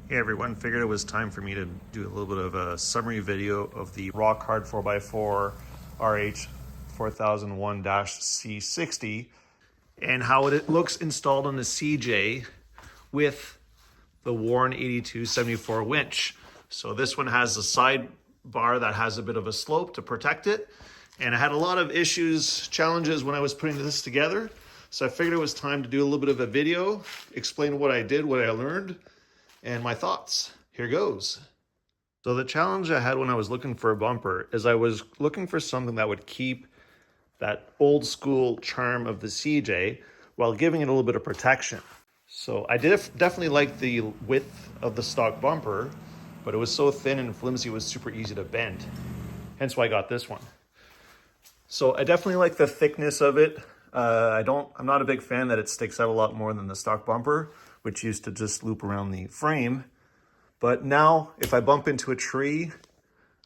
Hey everyone, figured it was time for me to do a little bit of a summary video of the rock hard 4x4 RH 4001-C60 and how it looks installed on the CJ with the Warn M8274 winch. So this one has a side bar that has a bit of a slope to protect it, and I had a lot of challenges when I was putting this together. So I figured it was time to do a little bit of a video, explain what I did, what I learned, and my thoughts. Here goes. So the challenge I had when I was looking for a bumper is I was looking for something that would keep that old school charm of the CJ while giving it a little bit of protection. So I definitely like the width of the stock bumper, but it was so thin and flimsy it was super easy to bend. Hence why I got this one. So I definitely like the thickness of it. I'm not a big fan that it sticks out a lot more than the stock bumper, which used to just loop around the frame. But now if I bump into a tree,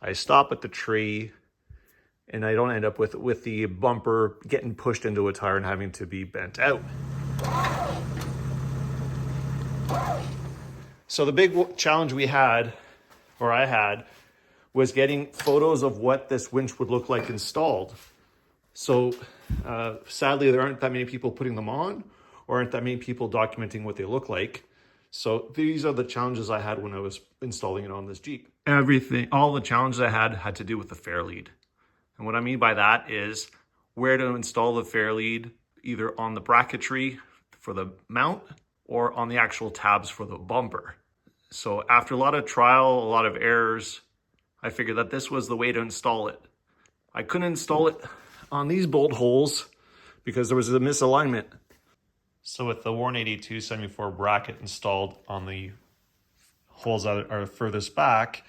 I stop at the tree and I don't end up with the bumper getting pushed into a tire and having to be bent out. So the big challenge I had, was getting photos of what this winch would look like installed. So sadly, there aren't that many people putting them on, or aren't that many people documenting what they look like. So these are the challenges I had when I was installing it on this Jeep. All the challenges I had to do with the fair lead. And what I mean by that is where to install the fair lead, either on the bracketry for the mount or on the actual tabs for the bumper. So after a lot of trial, a lot of errors, I figured that this was the way to install it. I couldn't install it on these bolt holes because there was a misalignment. So with the Warn M8274 bracket installed on the holes that are furthest back,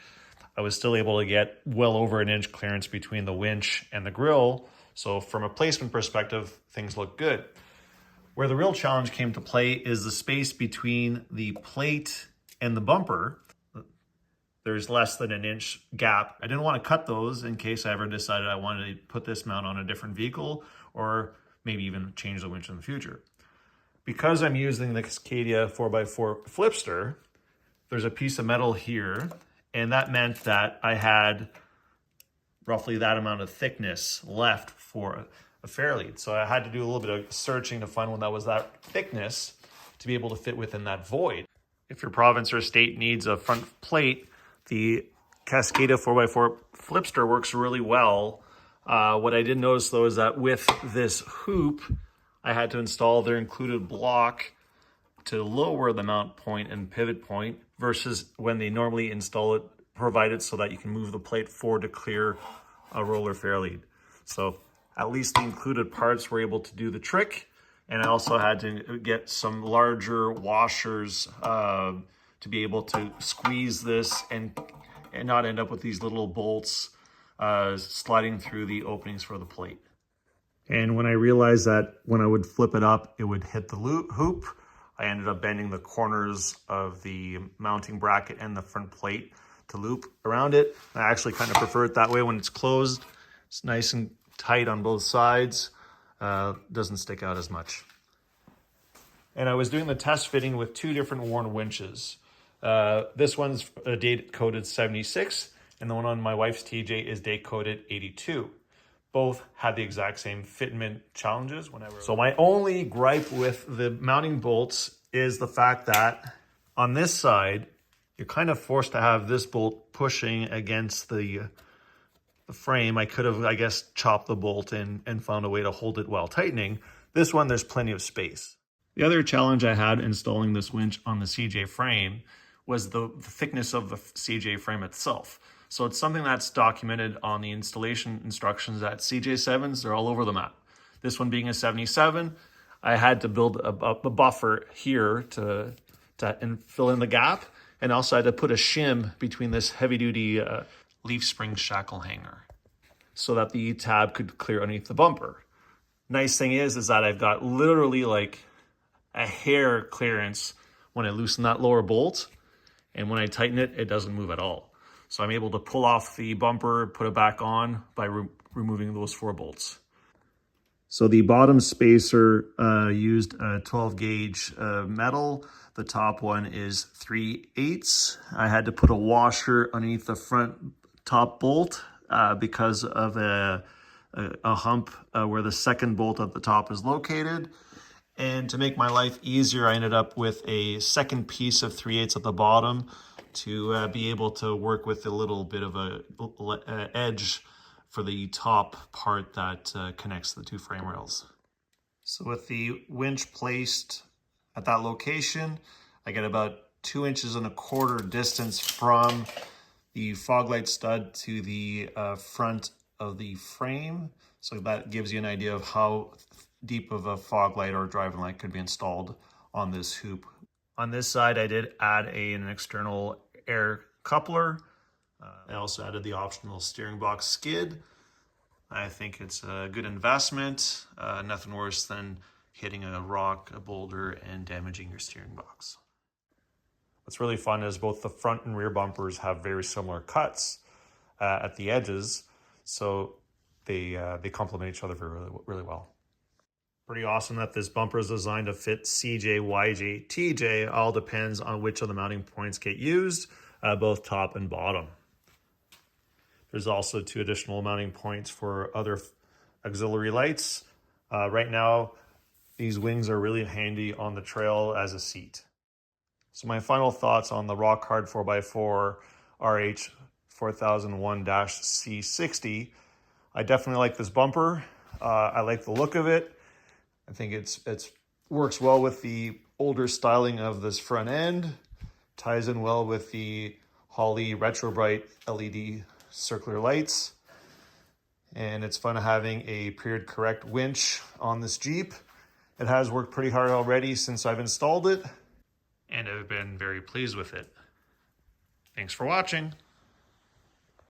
I was still able to get well over 1 inch clearance between the winch and the grill. So from a placement perspective, things look good. Where the real challenge came to play is the space between the plate and the bumper. There's less than 1 inch gap. I didn't want to cut those in case I ever decided I wanted to put this mount on a different vehicle or maybe even change the winch in the future. Because I'm using the Cascadia 4x4 flipster, there's a piece of metal here, and that meant that I had roughly that amount of thickness left for a fair lead. So I had to do a little bit of searching to find one that was that thickness to be able to fit within that void. If your province or state needs a front plate, the Cascadia 4x4 flipster works really well. What I did notice though is that with this hoop, I had to install their included block to lower the mount point and pivot point versus when they normally install it, provided so that you can move the plate forward to clear a roller fair lead. So at least the included parts were able to do the trick. And I also had to get some larger washers to be able to squeeze this and not end up with these little bolts sliding through the openings for the plate. And when I realized that when I would flip it up, it would hit the hoop, I ended up bending the corners of the mounting bracket and the front plate to loop around it. I actually kind of prefer it that way when it's closed. It's nice and tight on both sides. Doesn't stick out as much. And I was doing the test fitting with 2 different Warn winches. This one's date coded 76, and the one on my wife's TJ is date coded 82. Both had the exact same fitment challenges. So my only gripe with the mounting bolts is the fact that on this side, you're kind of forced to have this bolt pushing against the frame. I could have, I guess, chopped the bolt and found a way to hold it while tightening. This one, there's plenty of space. The other challenge I had installing this winch on the CJ frame was the thickness of the CJ frame itself. So it's something that's documented on the installation instructions that CJ7s, they're all over the map. This one being a 77, I had to build a buffer here to fill in the gap. And also I had to put a shim between this heavy-duty leaf spring shackle hanger so that the tab could clear underneath the bumper. Nice thing is that I've got literally like a hair clearance when I loosen that lower bolt. And when I tighten it, it doesn't move at all. So I'm able to pull off the bumper, put it back on by removing those 4 bolts. So the bottom spacer used a 12 gauge metal. The top one is 3/8. I had to put a washer underneath the front top bolt because of a hump where the second bolt at the top is located. And to make my life easier, I ended up with a second piece of 3/8 at the bottom to be able to work with a little bit of a edge for the top part that connects the two frame rails. So with the winch placed at that location, I get about 2.25 inches distance from the fog light stud to the front of the frame. So that gives you an idea of how deep of a fog light or driving light could be installed on this hoop. On this side, I did add an external air coupler. I also added the optional steering box skid. I think it's a good investment. Nothing worse than hitting a rock, a boulder, and damaging your steering box. What's really fun is both the front and rear bumpers have very similar cuts at the edges, so they complement each other really well. Pretty awesome that this bumper is designed to fit CJ, YJ, TJ. All depends on which of the mounting points get used, both top and bottom. There's also 2 additional mounting points for other auxiliary lights. Right now, these wings are really handy on the trail as a seat. So my final thoughts on the rock hard 4x4 RH 4001-C60. I definitely like this bumper. I like the look of it. I think it's works well with the older styling of this front end. Ties in well with the Holley Retro Bright LED circular lights. And it's fun having a period correct winch on this Jeep. It has worked pretty hard already since I've installed it, and I've been very pleased with it. Thanks for watching.